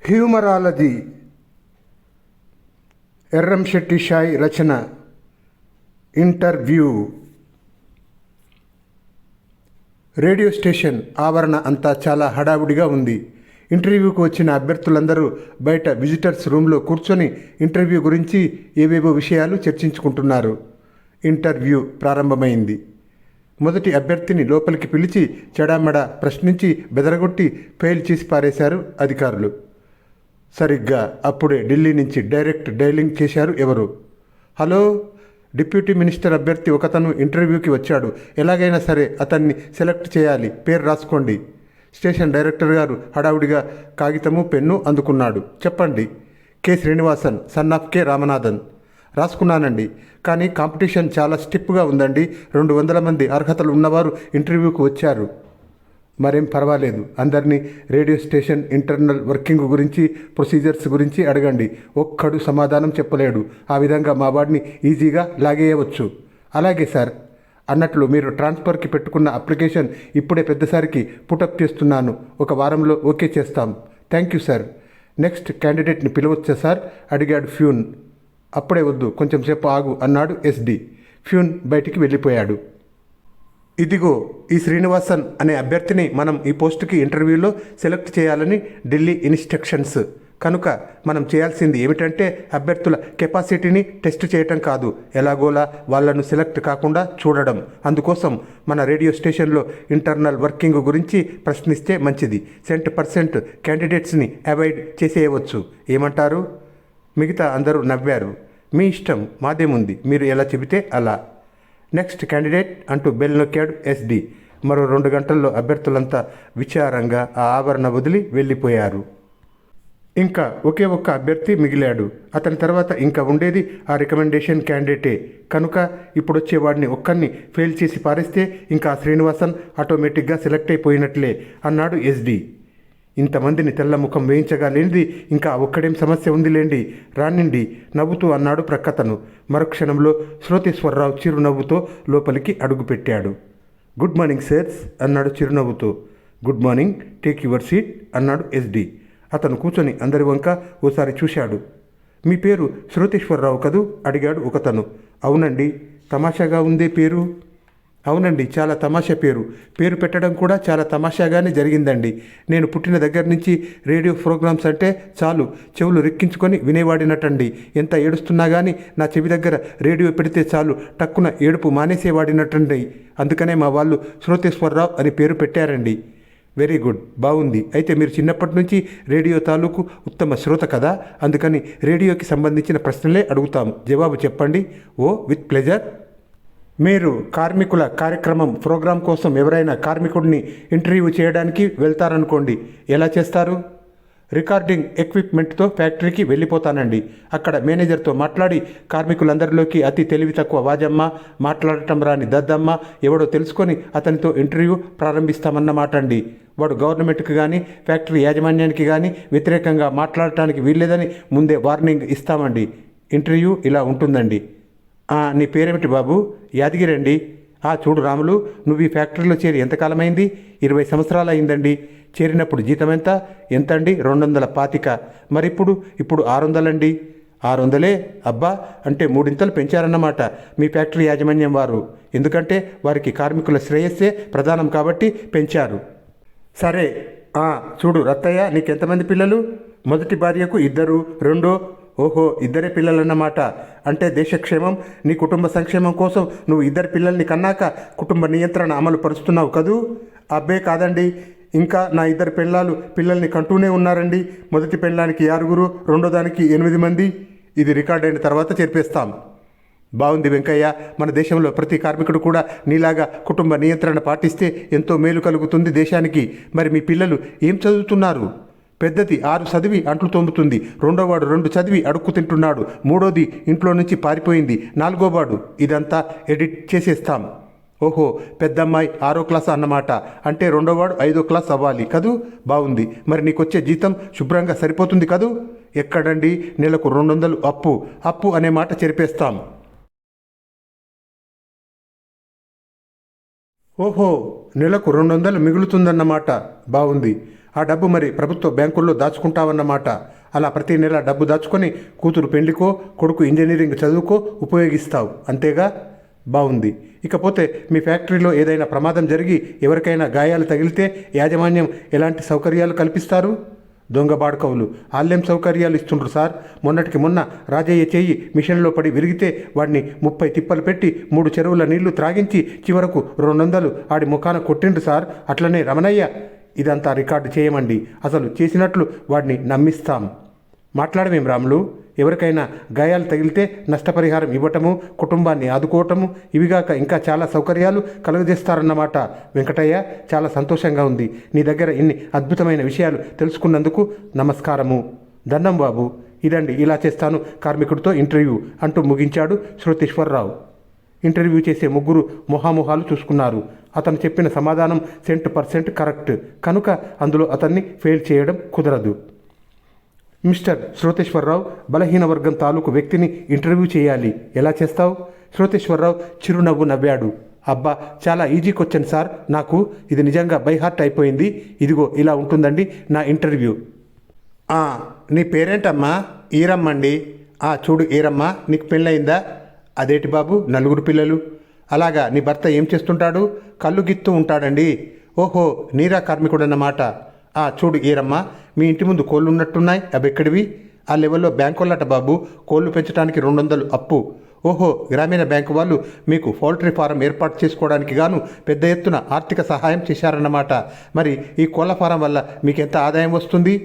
హ్యూమరాలజీ ఎర్రంశెట్టి షాయ్ రచన. Interview. Radio station ఆవరణ అంతా చాలా హడావుడిగా ఉంది. ఇంటర్వ్యూకు వచ్చిన అభ్యర్థులందరూ బయట విజిటర్స్ రూమ్లో కూర్చొని ఇంటర్వ్యూ గురించి ఏవేవో విషయాలు చర్చించుకుంటున్నారు. ఇంటర్వ్యూ ప్రారంభమైంది. మొదటి అభ్యర్థిని లోపలికి పిలిచి చెడామడా ప్రశ్నించి బెదరగొట్టి ఫెయిల్ చేసి పారేశారు అధికారులు. సరిగ్గా అప్పుడే ఢిల్లీ నుంచి డైరెక్ట్ డైలింగ్ చేశారు ఎవరు. హలో, డిప్యూటీ మినిస్టర్ అభ్యర్థి ఒకతను ఇంటర్వ్యూకి వచ్చాడు. ఎలాగైనా సరే అతన్ని సెలెక్ట్ చేయాలి, పేరు రాసుకోండి. స్టేషన్ డైరెక్టర్ గారు హడావుడిగా కాగితము పెన్ను అందుకున్నాడు. చెప్పండి. K Srinivasan, son of K Ramanathan. రాసుకున్నానండి, కానీ కాంపిటీషన్ చాలా స్టిప్గా ఉందండి. 200 మంది అర్హతలు ఉన్నవారు ఇంటర్వ్యూకి వచ్చారు. మరేం పర్వాలేదు, అందరినీ రేడియో స్టేషన్ ఇంటర్నల్ వర్కింగ్ గురించి, ప్రొసీజర్స్ గురించి అడగండి. ఒక్కడు సమాధానం చెప్పలేడు. ఆ విధంగా మా వాడిని ఈజీగా లాగేయవచ్చు. అలాగే సార్. అన్నట్లు మీరు ట్రాన్స్ఫర్కి పెట్టుకున్న అప్లికేషన్ ఇప్పుడే పెద్దసారికి పుటప్ చేస్తున్నాను. 1 వారంలో ఓకే చేస్తాం. Thank you sir. నెక్స్ట్ క్యాండిడేట్ని పిలవచ్చా సార్ అడిగాడు ఫ్యూన్. అప్పుడే వద్దు, కొంచెం సేపు ఆగు అన్నాడు ఎస్డి. ఫ్యూన్ బయటికి వెళ్ళిపోయాడు. ఇదిగో ఈ శ్రీనివాసన్ అనే అభ్యర్థిని మనం ఈ పోస్టుకి ఇంటర్వ్యూలో సెలెక్ట్ చేయాలని ఢిల్లీ ఇన్స్ట్రక్షన్స్. కనుక మనం చేయాల్సింది ఏమిటంటే అభ్యర్థుల కెపాసిటీని టెస్ట్ చేయటం కాదు, ఎలాగోలా వాళ్ళను సెలెక్ట్ కాకుండా చూడడం. అందుకోసం మన రేడియో స్టేషన్లో ఇంటర్నల్ వర్కింగ్ గురించి ప్రశ్నిస్తే మంచిది. 100% క్యాండిడేట్స్ని అవాయిడ్ చేసేయవచ్చు. ఏమంటారు? మిగతా అందరూ నవ్వారు. మీ ఇష్టం, మాదేముంది, మీరు ఎలా చెబితే అలా. నెక్స్ట్ క్యాండిడేట్ అంటూ బెల్ నొక్కాడు ఎస్డి. మరో 2 గంటల్లో అభ్యర్థులంతా విచారంగా ఆ ఆవరణ వదిలి వెళ్ళిపోయారు. ఇంకా ఒకే ఒక్క అభ్యర్థి మిగిలాడు. అతని తర్వాత ఇంకా ఉండేది ఆ రికమెండేషన్ క్యాండిడేటే. కనుక ఇప్పుడొచ్చే వాడిని ఒక్కరిని ఫెయిల్ చేసి పారేస్తే ఇంకా శ్రీనివాసన్ ఆటోమేటిక్గా సెలెక్ట్ అయిపోయినట్లే అన్నాడు ఎస్డి. ఇంతమందిని తెల్ల ముఖం వేయించగా లేనిది ఇంకా ఒక్కడేం సమస్య ఉందిలేండి, రానిండి నవ్వుతూ అన్నాడు ప్రక్కతను. మరుక్షణంలో శ్రోతేశ్వరరావు చిరునవ్వుతో లోపలికి అడుగుపెట్టాడు. గుడ్ మార్నింగ్ సార్స్ అన్నాడు చిరునవ్వుతో. Good morning, take your seat అన్నాడు ఎస్డి. అతను కూర్చొని అందరి వంక ఓసారి చూశాడు. మీ పేరు శ్రోతేశ్వరరావు కదూ అడిగాడు ఒకతను. అవునండి. తమాషాగా ఉందే పేరు. అవునండి, చాలా తమాషా పేరు. పేరు పెట్టడం కూడా చాలా తమాషాగానే జరిగిందండి. నేను పుట్టిన దగ్గర నుంచి రేడియో ప్రోగ్రామ్స్ అంటే చాలు చెవులు రెక్కించుకొని వినేవాడినటండి. ఎంత ఏడుస్తున్నా కానీ నా చెవి దగ్గర రేడియో పెడితే చాలు టక్కున ఏడుపు మానేసేవాడినటండి. అందుకనే మా వాళ్ళు శ్రోతేశ్వరరావు అని పేరు పెట్టారండి. వెరీ గుడ్, బాగుంది. అయితే మీరు చిన్నప్పటి నుంచి రేడియో తాలూకు ఉత్తమ శ్రోత కదా, అందుకని రేడియోకి సంబంధించిన ప్రశ్నలే అడుగుతాం, జవాబు చెప్పండి. ఓ, విత్ ప్లెజర్. మీరు కార్మికుల కార్యక్రమం ప్రోగ్రాం కోసం ఎవరైనా కార్మికుడిని ఇంటర్వ్యూ చేయడానికి వెళ్తారనుకోండి, ఎలా చేస్తారు? రికార్డింగ్ ఎక్విప్మెంట్తో ఫ్యాక్టరీకి వెళ్ళిపోతానండి. అక్కడ మేనేజర్తో మాట్లాడి కార్మికులందరిలోకి అతి తెలివి తక్కువ వాజమ్మ, మాట్లాడటం రాని దద్దమ్మ ఎవడో తెలుసుకొని అతనితో ఇంటర్వ్యూ ప్రారంభిస్తామన్నమాట అండి. వాడు గవర్నమెంట్కి కానీ ఫ్యాక్టరీ యాజమాన్యానికి కానీ వ్యతిరేకంగా మాట్లాడటానికి వీల్లేదని ముందే వార్నింగ్ ఇస్తామండి. ఇంటర్వ్యూ ఇలా ఉంటుందండి. నీ పేరేమిటి బాబు? యాదగిరి అండి. చూడు రాములు, నువ్వు ఈ ఫ్యాక్టరీలో చేరి ఎంతకాలమైంది? 20 సంవత్సరాలు అయిందండి. చేరినప్పుడు జీతం ఎంత అండి? 225. మరిప్పుడు 600 అండి. 600? అబ్బా, అంటే 3 పెంచారన్నమాట మీ ఫ్యాక్టరీ యాజమాన్యం వారు. ఎందుకంటే వారికి కార్మికుల శ్రేయస్సే ప్రధానం కాబట్టి పెంచారు. సరే, చూడు రత్తయ్య, నీకెంతమంది పిల్లలు? మొదటి భార్యకు 2, రెండో. ఓహో, 2 పిల్లలన్నమాట. అంటే దేశక్షేమం, నీ కుటుంబ సంక్షేమం కోసం నువ్వు 2 పిల్లల్ని కన్నాక కుటుంబ నియంత్రణ అమలు పరుస్తున్నావు కదూ? అబ్బే కాదండి, ఇంకా నా 2 పిల్లల్ని కంటూనే ఉన్నారండి. మొదటి పెళ్ళానికి 6, రెండో దానికి 8 మంది. ఇది రికార్డ్ అయిన తర్వాత చేర్పేస్తాం. బాగుంది వెంకయ్య, మన దేశంలో ప్రతి కార్మికుడు కూడా నీలాగా కుటుంబ నియంత్రణ పాటిస్తే ఎంతో మేలు కలుగుతుంది దేశానికి. మరి మీ పిల్లలు ఏం చదువుతున్నారు? పెద్దది 6 చదివి అంట్లు తోముతుంది, రెండోవాడు 2 చదివి అడుక్కు తింటున్నాడు, మూడోది ఇంట్లో నుంచి పారిపోయింది, 4వ వాడు. ఇదంతా ఎడిట్ చేసేస్తాం. ఓహో, పెద్దమ్మాయి 6వ క్లాస్ అన్నమాట. అంటే రెండోవాడు 5వ క్లాస్ అవ్వాలి కదూ? బాగుంది. మరి నీకొచ్చే జీతం శుభ్రంగా సరిపోతుంది కదూ? ఎక్కడండి, నెలకు 200 అప్పు అనే మాట చెరిపేస్తాం. ఓహో, నెలకు 200 మిగులుతుందన్నమాట. బాగుంది. ఆ డబ్బు మరి ప్రభుత్వ బ్యాంకుల్లో దాచుకుంటావన్నమాట. అలా ప్రతి నెల డబ్బు దాచుకొని కూతురు పెళ్లికో కొడుకు ఇంజనీరింగ్ చదువుకో ఉపయోగిస్తావు అంతేగా? బాగుంది. ఇకపోతే మీ ఫ్యాక్టరీలో ఏదైనా ప్రమాదం జరిగి ఎవరికైనా గాయాలు తగిలితే యాజమాన్యం ఎలాంటి సౌకర్యాలు కల్పిస్తారు? దొంగ బాడుకవులు ఆళ్ళెం సౌకర్యాలు ఇస్తుండ్రు సార్. మొన్నటికి మొన్న రాజయ్య చేయి మిషన్లో పడి విరిగితే వాడిని 30 తిప్పలు పెట్టి 3 చెరువుల నీళ్లు త్రాగించి చివరకు 200 ఆడి ముఖాన కొట్టిండ్రు సార్. అట్లనే రమణయ్య. ఇదంతా రికార్డు చేయమండి. అసలు చేసినట్లు వాడిని నమ్మిస్తాం. మాట్లాడమేం రాములు? ఎవరికైనా గాయాలు తగిలితే నష్టపరిహారం ఇవ్వటము, కుటుంబాన్ని ఆదుకోవటము, ఇవిగాక ఇంకా చాలా సౌకర్యాలు కలుగజేస్తారన్నమాట. వెంకటయ్య, చాలా సంతోషంగా ఉంది. నీ దగ్గర ఇన్ని అద్భుతమైన విషయాలు తెలుసుకున్నందుకు నమస్కారము. దండం బాబు. ఇదండి ఇలా చేస్తాను కార్మికుడితో ఇంటర్వ్యూ అంటూ ముగించాడు శ్రోతేశ్వరరావు. ఇంటర్వ్యూ చేసే ముగ్గురు మొహామొహాలు చూసుకున్నారు. అతను చెప్పిన సమాధానం 100% కరెక్ట్ కనుక అందులో అతన్ని ఫెయిల్ చేయడం కుదరదు. మిస్టర్ శ్రోతేశ్వరరావు, బలహీన వర్గం తాలూకు వ్యక్తిని ఇంటర్వ్యూ చేయాలి. ఎలా చేస్తావు? శ్రోతేశ్వరరావు చిరునవ్వు నవ్వాడు. అబ్బా, చాలా ఈజీ క్వశ్చన్ సార్. నాకు ఇది నిజంగా బై హార్ట్ అయిపోయింది. ఇదిగో ఇలా ఉంటుందండి నా ఇంటర్వ్యూ. నీ పేరేంటమ్మా? ఈరమ్మండి. చూడు ఈరమ్మ, నీకు పెళ్ళయిందా? అదేటి బాబు, 4 పిల్లలు. అలాగా. నీ భర్త ఏం చేస్తుంటాడు? కళ్ళు గిత్తూ ఉంటాడండి. ఓహో, నీరా కార్మికుడన్నమాట. చూడు ఈరమ్మ, మీ ఇంటి ముందు కోళ్ళు ఉన్నట్టున్నాయి. అవి ఎక్కడివి? ఆ లెవెల్లో బ్యాంకులట బాబు. కోళ్ళు పెంచడానికి 200 అప్పు. ఓహో, గ్రామీణ బ్యాంకు వాళ్ళు మీకు పౌల్ట్రీ ఫారం ఏర్పాటు చేసుకోవడానికి గాను పెద్ద ఎత్తున ఆర్థిక సహాయం చేశారన్నమాట. మరి ఈ కోళ్ళ ఫారం వల్ల మీకెంత ఆదాయం వస్తుంది?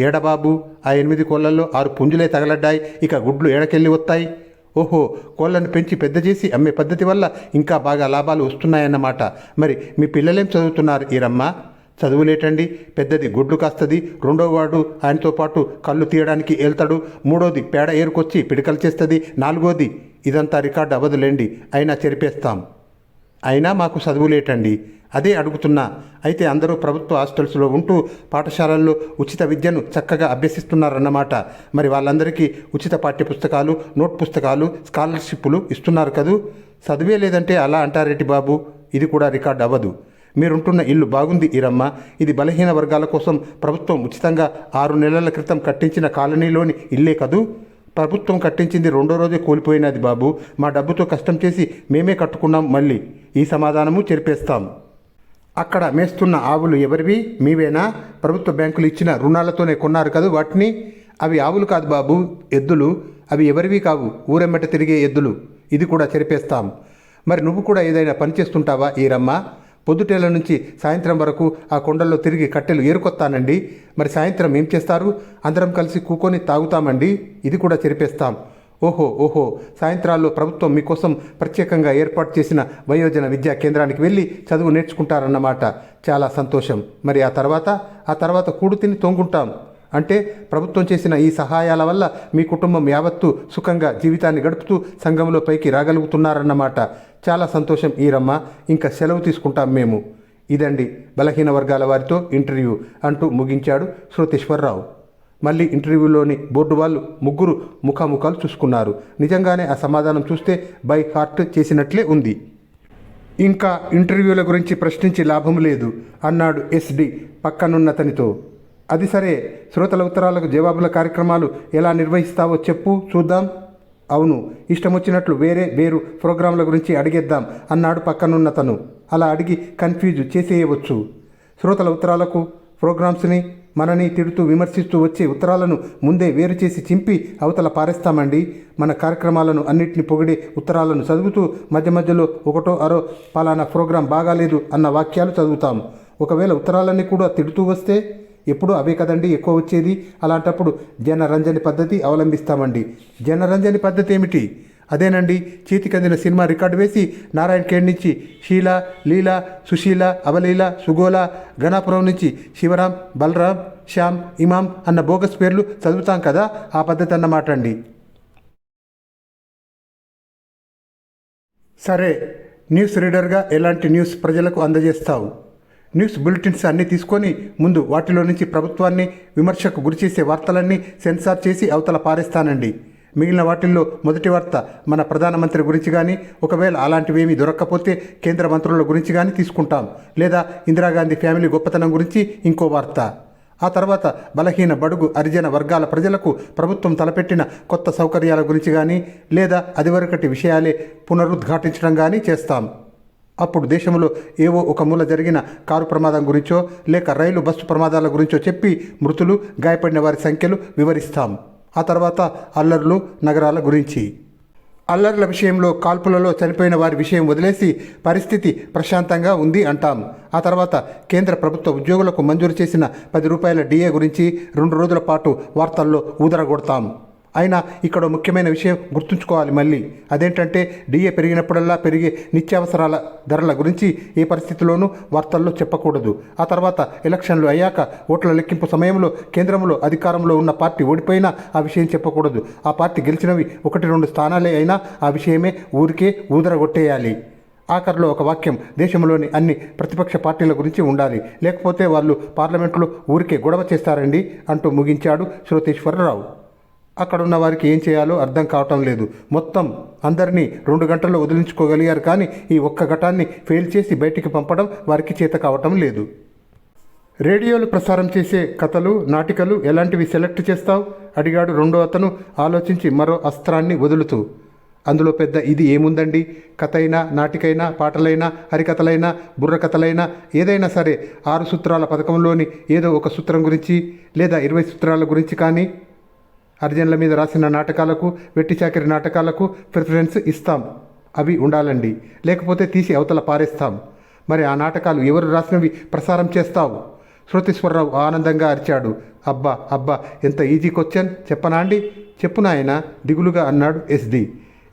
ఏడబాబు, ఆ 8 కోళ్ళల్లో 6 పుంజులే తగలడ్డాయి. ఇక గుడ్లు ఏడకెళ్ళి వస్తాయి. ఓహో, కోళ్ళను పెంచి పెద్ద చేసి అమ్మే పద్ధతి వల్ల ఇంకా బాగా లాభాలు వస్తున్నాయన్నమాట. మరి మీ పిల్లలేం చదువుతున్నారు ఈరమ్మ? చదువులేటండి. పెద్దది గుడ్లు కాస్తుంది, 2వ వాడు ఆయనతో పాటు కళ్ళు తీయడానికి వెళ్తాడు, 3వది పేడ ఏరుకొచ్చి పిడికలు చేస్తుంది, 4వది. ఇదంతా రికార్డు అవ్వదులేండి, అయినా చెరిపేస్తాం. అయినా మాకు చదువులేటండి. అదే అడుగుతున్నా. అయితే అందరూ ప్రభుత్వ హాస్టల్స్లో ఉంటూ పాఠశాలల్లో ఉచిత విద్యను చక్కగా అభ్యసిస్తున్నారన్నమాట. మరి వాళ్ళందరికీ ఉచిత పాఠ్యపుస్తకాలు, నోట్ పుస్తకాలు, స్కాలర్షిప్లు ఇస్తున్నారు కదూ. చదివే లేదంటే అలా అంటారేటి బాబు? ఇది కూడా రికార్డు అవ్వదు. మీరుంటున్న ఇల్లు బాగుంది ఈరమ్మ. ఇది బలహీన వర్గాల కోసం ప్రభుత్వం ఉచితంగా 6 నెలల క్రితం కట్టించిన కాలనీలోని ఇల్లే కదూ. ప్రభుత్వం కట్టించింది 2వ రోజే కూలిపోయినది బాబు. మా డబ్బుతో కష్టం చేసి మేమే కట్టుకున్నాం. మళ్ళీ ఈ సమాధానము చెరిపేస్తాం. అక్కడ మేస్తున్న ఆవులు ఎవరివి? మీవేనా? ప్రభుత్వ బ్యాంకులు ఇచ్చిన రుణాలతోనే కొన్నారు కదా వాటిని. అవి ఆవులు కాదు బాబు, ఎద్దులు. అవి ఎవరివి కావు, ఊరెమ్మట తిరిగే ఎద్దులు. ఇది కూడా చెరిపేస్తాం. మరి నువ్వు కూడా ఏదైనా పని చేస్తుంటావా ఈరమ్మ? పొద్దుటేళ్ల నుంచి సాయంత్రం వరకు ఆ కొండల్లో తిరిగి కట్టెలు ఏరుకొత్తానండి. మరి సాయంత్రం ఏం చేస్తారు? అందరం కలిసి కూకొని తాగుతామండి. ఇది కూడా చెరిపేస్తాం. ఓహో, సాయంత్రాల్లో ప్రభుత్వం మీకోసం ప్రత్యేకంగా ఏర్పాటు చేసిన వయోజన విద్యా కేంద్రానికి వెళ్ళి చదువు నేర్చుకుంటారన్నమాట. చాలా సంతోషం. మరి ఆ తర్వాత కూడు తిని తొంగుంటాం. అంటే ప్రభుత్వం చేసిన ఈ సహాయాల వల్ల మీ కుటుంబం యావత్తు సుఖంగా జీవితాన్ని గడుపుతూ సంఘంలో పైకి రాగలుగుతున్నారన్నమాట. చాలా సంతోషం ఈరమ్మ. ఇంకా సెలవు తీసుకుంటాం మేము. ఇదండి బలహీన వర్గాల వారితో ఇంటర్వ్యూ అంటూ ముగించాడు శ్రోతేశ్వరరావు. మళ్ళీ ఇంటర్వ్యూలోని బోర్డు వాళ్ళు ముగ్గురు ముఖాముఖాలు చూసుకున్నారు. నిజంగానే ఆ సమాధానం చూస్తే బై హార్ట్ చేసినట్లే ఉంది. ఇంకా ఇంటర్వ్యూల గురించి ప్రశ్నించి లాభం లేదు అన్నాడు SD పక్కనున్నతనితో. అది సరే, శ్రోతల ఉత్తరాలకు జవాబుల కార్యక్రమాలు ఎలా నిర్వహిస్తావో చెప్పు చూద్దాం. అవును, ఇష్టం వచ్చినట్లు వేరు ప్రోగ్రాంల గురించి అడిగేద్దాం అన్నాడు పక్కనున్నతను. అలా అడిగి కన్ఫ్యూజ్ చేసేయవచ్చు. శ్రోతల ఉత్తరాలకు, ప్రోగ్రామ్స్ని, మనని తిడుతూ విమర్శిస్తూ వచ్చే ఉత్తరాలను ముందే వేరు చేసి చింపి అవతల పారేస్తామండి. మన కార్యక్రమాలను అన్నిటిని పొగిడే ఉత్తరాలను చదువుతూ మధ్య మధ్యలో ఒకటో అరో పలానా ప్రోగ్రాం బాగాలేదు అన్న వాక్యాలు చదువుతాం. ఒకవేళ ఉత్తరాలన్నీ కూడా తిడుతూ వస్తే ఎప్పుడు అవే కదండి ఎక్కువ వచ్చేది. అలాంటప్పుడు జనరంజని పద్ధతి అవలంబిస్తామండి. జనరంజని పద్ధతి ఏమిటి? అదేనండి, చేతికందిన సినిమా రికార్డు వేసి నారాయణ ఖేడ్ నుంచి షీలా, లీలా, సుశీల, అవలీల, సుగోల, గణాపురం నుంచి శివరాం, బలరాం, శ్యామ్, ఇమాం అన్న బోగస్ పేర్లు చదువుతాం కదా, ఆ పద్ధతి అన్నమాట అండి. సరే, న్యూస్ రీడర్గా ఎలాంటి న్యూస్ ప్రజలకు అందజేస్తావు? న్యూస్ బులెటిన్స్ అన్నీ తీసుకొని ముందు వాటిలో నుంచి ప్రభుత్వాన్ని విమర్శకు గురిచేసే వార్తలన్నీ సెన్సార్ చేసి అవతల పారేస్తానండి. మిగిలిన వాటిల్లో మొదటి వార్త మన ప్రధానమంత్రి గురించి కానీ, ఒకవేళ అలాంటివేమీ దొరక్కపోతే కేంద్ర మంత్రుల గురించి కానీ తీసుకుంటాం. లేదా ఇందిరాగాంధీ ఫ్యామిలీ గొప్పతనం గురించి ఇంకో వార్త. ఆ తర్వాత బలహీన బడుగు హరిజన వర్గాల ప్రజలకు ప్రభుత్వం తలపెట్టిన కొత్త సౌకర్యాల గురించి కానీ లేదా అదివరకటి విషయాలే పునరుద్ఘాటించడం కానీ చేస్తాం. అప్పుడు దేశంలో ఏవో ఒక మూల జరిగిన కారు ప్రమాదం గురించో లేక రైలు బస్సు ప్రమాదాల గురించో చెప్పి మృతులు గాయపడిన వారి సంఖ్యలు వివరిస్తాం. ఆ తర్వాత అల్లర్లు నగరాల గురించి. అల్లర్ల విషయంలో కాల్పులలో చనిపోయిన వారి విషయం వదిలేసి పరిస్థితి ప్రశాంతంగా ఉంది అంటాం. ఆ తర్వాత కేంద్ర ప్రభుత్వ ఉద్యోగులకు మంజూరు చేసిన 10 రూపాయల డిఏ గురించి 2 రోజుల పాటు వార్తల్లో ఊదరగొడతాం. అయినా ఇక్కడ ముఖ్యమైన విషయం గుర్తుంచుకోవాలి మళ్ళీ. అదేంటంటే డిఏ పెరిగినప్పుడల్లా పెరిగే నిత్యావసరాల ధరల గురించి ఏ పరిస్థితిలోనూ వార్తల్లో చెప్పకూడదు. ఆ తర్వాత ఎలక్షన్లు అయ్యాక ఓట్ల లెక్కింపు సమయంలో కేంద్రంలో అధికారంలో ఉన్న పార్టీ ఓడిపోయినా ఆ విషయం చెప్పకూడదు. ఆ పార్టీ గెలిచినవి 1-2 స్థానాలే అయినా ఆ విషయమే ఊరికే ఊదరగొట్టేయాలి. ఆఖరిలో ఒక వాక్యం దేశంలోని అన్ని ప్రతిపక్ష పార్టీల గురించి ఉండాలి. లేకపోతే వాళ్ళు పార్లమెంటులో ఊరికే గొడవ చేస్తారండి అంటూ ముగించాడు శ్రోతేశ్వరరావు. అక్కడున్న వారికి ఏం చేయాలో అర్థం కావటం లేదు. మొత్తం అందరినీ 2 గంటల్లో వదిలించుకోగలిగారు, కానీ ఈ ఒక్క ఘటాన్ని ఫెయిల్ చేసి బయటికి పంపడం వారికి చేత కావటం లేదు. రేడియోలు ప్రసారం చేసే కథలు, నాటికలు ఎలాంటివి సెలెక్ట్ చేస్తావు అడిగాడు రెండో అతను ఆలోచించి మరో అస్త్రాన్ని వదులుతూ. అందులో పెద్ద ఇది ఏముందండి, కథ అయినా నాటికైనా పాటలైనా హరికథలైనా బుర్రకథలైనా ఏదైనా సరే 6 సూత్రాల పథకంలోని ఏదో ఒక సూత్రం గురించి లేదా 20 సూత్రాల గురించి. కానీ హరిజనుల మీద రాసిన నాటకాలకు, వెట్టి చాకిరి నాటకాలకు ప్రిఫరెన్స్ ఇస్తాం. అవి ఉండాలండి, లేకపోతే తీసి అవతల పారేస్తాం. మరి ఆ నాటకాలు ఎవరు రాసినవి ప్రసారం చేస్తావు? శ్రోతేశ్వరరావు ఆనందంగా అరిచాడు. అబ్బా అబ్బా, ఎంత ఈజీ క్వశ్చన్, చెప్పనా అండి? చెప్పు నాయనా, దిగులుగా అన్నాడు ఎస్డి.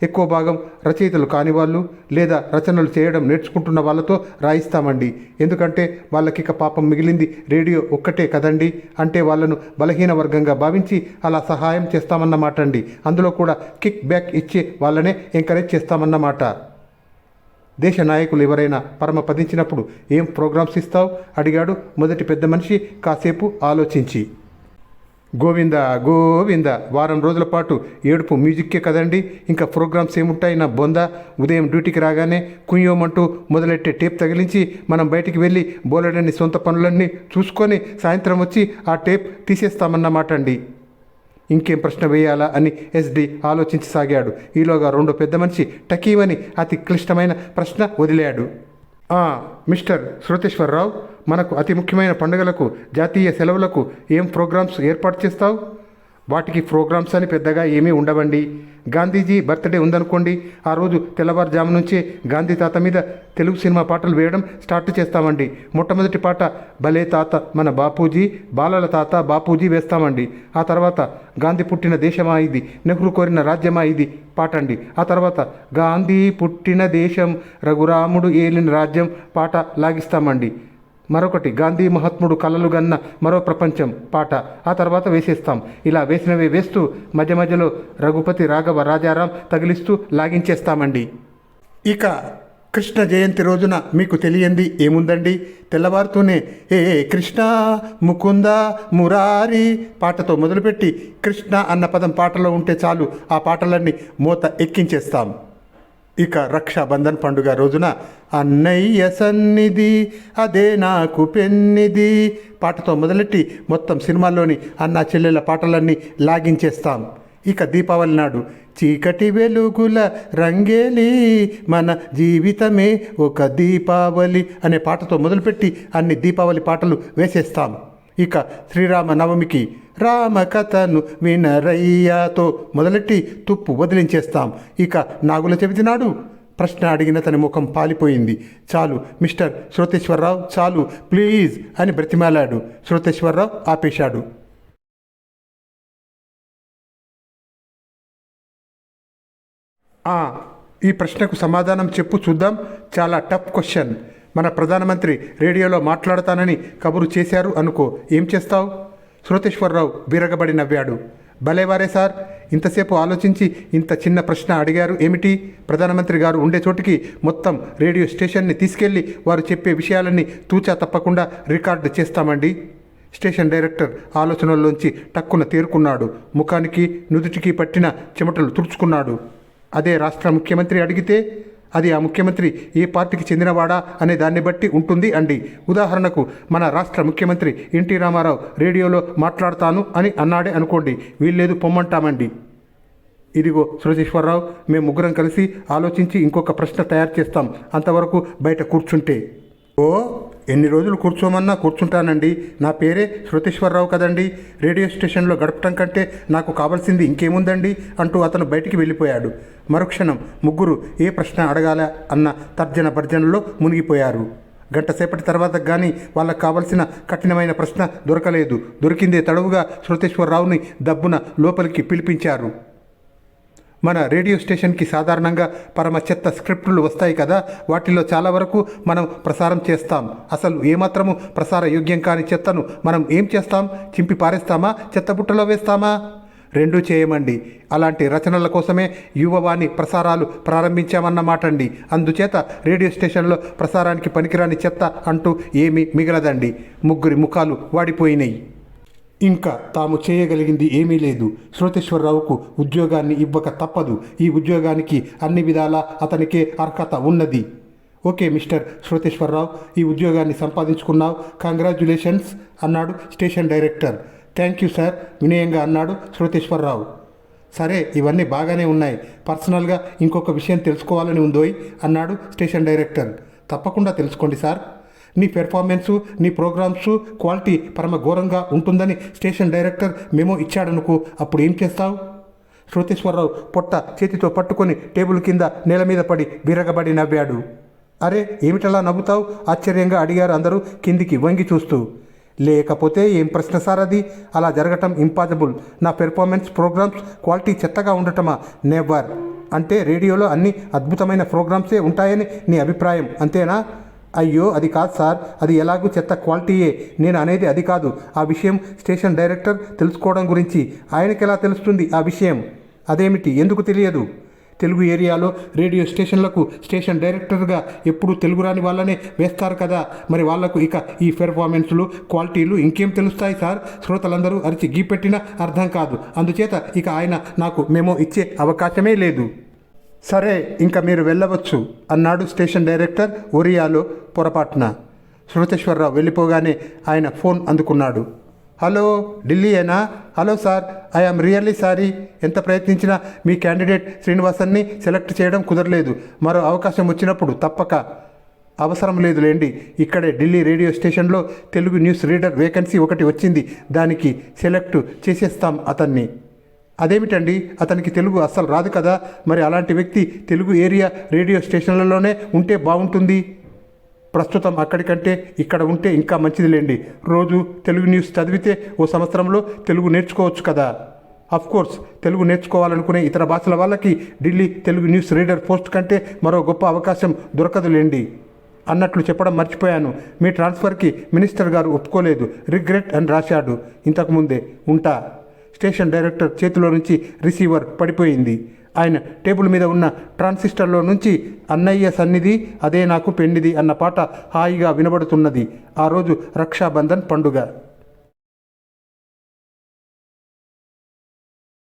ఎక్కువ భాగం రచయితలు కాని వాళ్ళు లేదా రచనలు చేయడం నేర్చుకుంటున్న వాళ్ళతో రాయిస్తామండి. ఎందుకంటే వాళ్ళకిక పాపం మిగిలింది రేడియో ఒక్కటే కదండి. అంటే వాళ్ళను బలహీన వర్గంగా భావించి అలా సహాయం చేస్తామన్నమాట అండి. అందులో కూడా కిక్ బ్యాక్ ఇచ్చే వాళ్ళనే ఎంకరేజ్ చేస్తామన్నమాట. దేశ నాయకులు ఎవరైనా పరమపదించినప్పుడు ఏం ప్రోగ్రామ్స్ ఇస్తావు అడిగాడు మొదటి పెద్ద మనిషి కాసేపు ఆలోచించి. గోవింద గోవింద, వారం రోజుల పాటు ఏడుపు మ్యూజిక్కే కదండి, ఇంకా ప్రోగ్రామ్స్ ఏముంటాయి నా బొంద. ఉదయం డ్యూటీకి రాగానే కుయ్యోమంటూ మొదలెట్టే టేప్ తగిలించి మనం బయటికి వెళ్ళి బోలెడన్ని సొంత పనులన్నీ చూసుకొని సాయంత్రం వచ్చి ఆ టేప్ తీసేస్తామన్నమాట అండి. ఇంకేం ప్రశ్న వేయాలా అని ఎస్డి ఆలోచించసాగాడు. ఈలోగా రెండో పెద్ద మనిషి టకీవని అతి క్లిష్టమైన ప్రశ్న వదిలాడు. మిస్టర్ శ్రోతేశ్వరరావు, మనకు అతి ముఖ్యమైన పండుగలకు, జాతీయ సెలవులకు ఏం ప్రోగ్రామ్స్ ఏర్పాటు చేస్తావు? వాటికి ప్రోగ్రామ్స్ అని పెద్దగా ఏమీ ఉండవండి. గాంధీజీ బర్త్డే ఉందనుకోండి, ఆ రోజు తెల్లవారుజాము నుంచే గాంధీ తాత మీద తెలుగు సినిమా పాటలు వేయడం స్టార్ట్ చేస్తామండి. మొట్టమొదటి పాట భలే తాత మన బాపూజీ, బాలల తాత బాపూజీ వేస్తామండి. ఆ తర్వాత గాంధీ పుట్టిన దేశమా ఇది, నెహ్రూ కోరిన రాజ్యమా ఇది పాట అండి. ఆ తర్వాత గాంధీ పుట్టిన దేశం, రఘురాముడు ఏలిన రాజ్యం పాట లాగిస్తామండి. మరొకటి గాంధీ మహాత్ముడు కలలు గన్న మరో ప్రపంచం పాట ఆ తర్వాత వేసేస్తాం. ఇలా వేసినవే వేస్తూ మధ్య మధ్యలో రఘుపతి రాఘవ రాజారాం తగిలిస్తూ లాగించేస్తామండి. ఇక కృష్ణ జయంతి రోజున మీకు తెలియంది ఏముందండి? తెల్లవారుతూనే ఏ కృష్ణ ముకుంద మురారి పాటతో మొదలుపెట్టి కృష్ణ అన్న పదం పాటలో ఉంటే చాలు, ఆ పాటలన్నీ మూత ఎక్కించేస్తాం. ఇక రక్షాబంధన్ పండుగ రోజున అన్నయ్య సన్నిధి అదే నాకు పెన్నిది పాటతో మొదలెట్టి మొత్తం సినిమాల్లోని అన్నా చెల్లెల పాటలన్నీ లాగించేస్తాం. ఇక దీపావళి నాడు చీకటి వెలుగుల రంగేలి మన జీవితమే ఒక దీపావళి అనే పాటతో మొదలుపెట్టి అన్ని దీపావళి పాటలు వేసేస్తాం. ఇక శ్రీరామ నవమికి రామకథను వినరయ్యాతో మొదలెట్టి తుప్పు వదిలించేస్తాం. ఇక నాగుల చవితి నాడు ప్రశ్న అడిగిన తన ముఖం పాలిపోయింది. చాలు మిస్టర్ శ్రోతేశ్వరరావు, చాలు ప్లీజ్ అని బ్రతిమాలాడు. శ్రోతేశ్వరరావు ఆపేశాడు. ఈ ప్రశ్నకు సమాధానం చెప్పు చూద్దాం. చాలా టఫ్ క్వశ్చన్. మన ప్రధానమంత్రి రేడియోలో మాట్లాడతానని కబురు చేశారు అనుకో, ఏం చేస్తావు? శ్రోతేశ్వరరావు బిరగబడి నవ్వాడు. భలేవారే సార్, ఇంతసేపు ఆలోచించి ఇంత చిన్న ప్రశ్న అడిగారు ఏమిటి? ప్రధానమంత్రి గారు ఉండే చోటికి మొత్తం రేడియో స్టేషన్ని తీసుకెళ్ళి వారు చెప్పే విషయాలన్నీ తూచా తప్పకుండా రికార్డు చేస్తామండి. స్టేషన్ డైరెక్టర్ ఆలోచనల్లోంచి టక్కున తేరుకున్నాడు. ముఖానికి నుదుటికి పట్టిన చెమటలు తుడుచుకున్నాడు. అదే రాష్ట్ర ముఖ్యమంత్రి అడిగితే అది ఆ ముఖ్యమంత్రి ఏ పార్టీకి చెందినవాడా అనే దాన్ని బట్టి ఉంటుంది అండి. ఉదాహరణకు మన రాష్ట్ర ముఖ్యమంత్రి ఎన్టీ రామారావు రేడియోలో మాట్లాడతాను అని అన్నాడే అనుకోండి, వీల్లేదు పొమ్మంటామండి. ఇదిగో శృతేశ్వరరావు, మేము ముగ్గురం కలిసి ఆలోచించి ఇంకొక ప్రశ్న తయారు చేస్తాం, అంతవరకు బయట కూర్చుంటే. ఓ ఎన్ని రోజులు కూర్చోమన్నా కూర్చుంటానండి. నా పేరే శృతేశ్వరరావు కదండి. రేడియో స్టేషన్లో గడపటం కంటే నాకు కావాల్సింది ఇంకేముందండి అంటూ అతను బయటికి వెళ్ళిపోయాడు. మరుక్షణం ముగ్గురు ఏ ప్రశ్న అడగాల అన్న తర్జన భర్జనలో మునిగిపోయారు. గంట సేపటి తర్వాత కానీ వాళ్ళకు కావలసిన కఠినమైన ప్రశ్న దొరకలేదు. దొరికిందే తడవుగా శృతేశ్వరరావుని దబ్బున లోపలికి పిలిపించారు. మన రేడియో స్టేషన్కి సాధారణంగా పరమ చెత్త స్క్రిప్టులు వస్తాయి కదా, వాటిల్లో చాలా వరకు మనం ప్రసారం చేస్తాం. అసలు ఏమాత్రము ప్రసార యోగ్యం కాని చెత్తను మనం ఏం చేస్తాం? చింపి పారేస్తామా? చెత్తబుట్టలో వేస్తామా? రెండూ చేయమండి. అలాంటి రచనల కోసమే యువవాణి ప్రసారాలు ప్రారంభించామన్నమాట అండి. అందుచేత రేడియో స్టేషన్లో ప్రసారానికి పనికిరాని చెత్త అంటూ ఏమీ మిగలదండి. ముగ్గురి ముఖాలు వాడిపోయినాయి. ఇంకా తాము చేయగలిగింది ఏమీ లేదు. శృతేశ్వరరావుకు ఉద్యోగాన్ని ఇవ్వక తప్పదు. ఈ ఉద్యోగానికి అన్ని విధాలా అతనికే అర్హత ఉన్నది. ఓకే మిస్టర్ శృతేశ్వరరావు, ఈ ఉద్యోగాన్ని సంపాదించుకున్నావు, కంగ్రాచ్యులేషన్స్ అన్నాడు station director. Thank you sir, వినయంగా అన్నాడు శృతేశ్వరరావు. సరే, ఇవన్నీ బాగానే ఉన్నాయి. పర్సనల్గా ఇంకొక విషయం తెలుసుకోవాలని ఉందోయ్ అన్నాడు స్టేషన్ డైరెక్టర్. తప్పకుండా తెలుసుకోండి సార్. నీ పెర్ఫార్మెన్సు, నీ ప్రోగ్రామ్సు క్వాలిటీ పరమ ఘోరంగా ఉంటుందని స్టేషన్ డైరెక్టర్ మెమో ఇచ్చాడనుకో, అప్పుడు ఏం చేస్తావు? శృతేశ్వరరావు పొట్ట చేతితో పట్టుకొని టేబుల్ కింద నేల మీద పడి విరగబడి నవ్వాడు. అరే, ఏమిటలా నవ్వుతావు? ఆశ్చర్యంగా అడిగారు అందరూ కిందికి వంగి చూస్తూ. లేకపోతే ఏం ప్రశ్న సార్ అది? అలా జరగటం ఇంపాసిబుల్. నా పెర్ఫార్మెన్స్, ప్రోగ్రామ్స్ క్వాలిటీ చెత్తగా ఉండటమా? నెవర్. అంటే రేడియోలో అన్ని అద్భుతమైన ప్రోగ్రామ్సే ఉంటాయని నీ అభిప్రాయం, అంతేనా? అయ్యో, అది కాదు సార్, అది ఎలాగూ చెత్త క్వాలిటీయే. నేను అనేది అది కాదు. ఆ విషయం స్టేషన్ డైరెక్టర్ తెలుసుకోవడం గురించి. ఆయనకెలా తెలుస్తుంది ఆ విషయం? అదేమిటి, ఎందుకు తెలియదు? తెలుగు ఏరియాలో రేడియో స్టేషన్లకు స్టేషన్ డైరెక్టర్గా ఎప్పుడూ తెలుగు రాని వాళ్ళనే వేస్తారు కదా, మరి వాళ్లకు ఇక ఈ పెర్ఫార్మెన్స్లు, క్వాలిటీలు ఇంకేం తెలుస్తాయి సార్? శ్రోతలందరూ అరిచి గీపెట్టినా అర్థం కాదు. అందుచేత ఇక ఆయన నాకు మెమో ఇచ్చే అవకాశమే లేదు. సరే, ఇంకా మీరు వెళ్ళవచ్చు అన్నాడు స్టేషన్ డైరెక్టర్ ఒరియాలో పొరపాటున. శృతేశ్వరరావు వెళ్ళిపోగానే ఆయన ఫోన్ అందుకున్నాడు. హలో, ఢిల్లీయేనా? Hello sir, I am really sorry. ఎంత ప్రయత్నించినా మీ క్యాండిడేట్ శ్రీనివాసన్ని సెలెక్ట్ చేయడం కుదరలేదు. మరో అవకాశం వచ్చినప్పుడు తప్పక. అవసరం లేదులేండి, ఇక్కడే ఢిల్లీ రేడియో స్టేషన్లో తెలుగు న్యూస్ రీడర్ వేకెన్సీ ఒకటి వచ్చింది. దానికి సెలెక్ట్ చేసేస్తాం అతన్ని. అదేమిటండి, అతనికి తెలుగు అస్సలు రాదు కదా? మరి అలాంటి వ్యక్తి తెలుగు ఏరియా రేడియో స్టేషన్లలోనే ఉంటే బాగుంటుంది. ప్రస్తుతం అక్కడికంటే ఇక్కడ ఉంటే ఇంకా మంచిదిలేండి. రోజు తెలుగు న్యూస్ చదివితే ఓ సంవత్సరంలో తెలుగు నేర్చుకోవచ్చు కదా. అఫ్కోర్స్, తెలుగు నేర్చుకోవాలనుకునే ఇతర భాషల వాళ్ళకి Delhi Telugu news reader post కంటే మరో గొప్ప అవకాశం దొరకదులేండి. అన్నట్లు చెప్పడం మర్చిపోయాను, మీ ట్రాన్స్ఫర్కి మినిస్టర్ గారు ఒప్పుకోలేదు. రిగ్రెట్ అని రాశాడు ఇంతకుముందే. ఉంటా. స్టేషన్ డైరెక్టర్ చేతిలో నుంచి రిసీవర్ పడిపోయింది. ఆయన టేబుల్ మీద ఉన్న ట్రాన్సిస్టర్లో నుంచి అన్నయ్య సన్నిధి అదే నాకు పెన్నిది అన్న పాట హాయిగా వినబడుతున్నది. ఆ రోజు రక్షాబంధన్ పండుగ.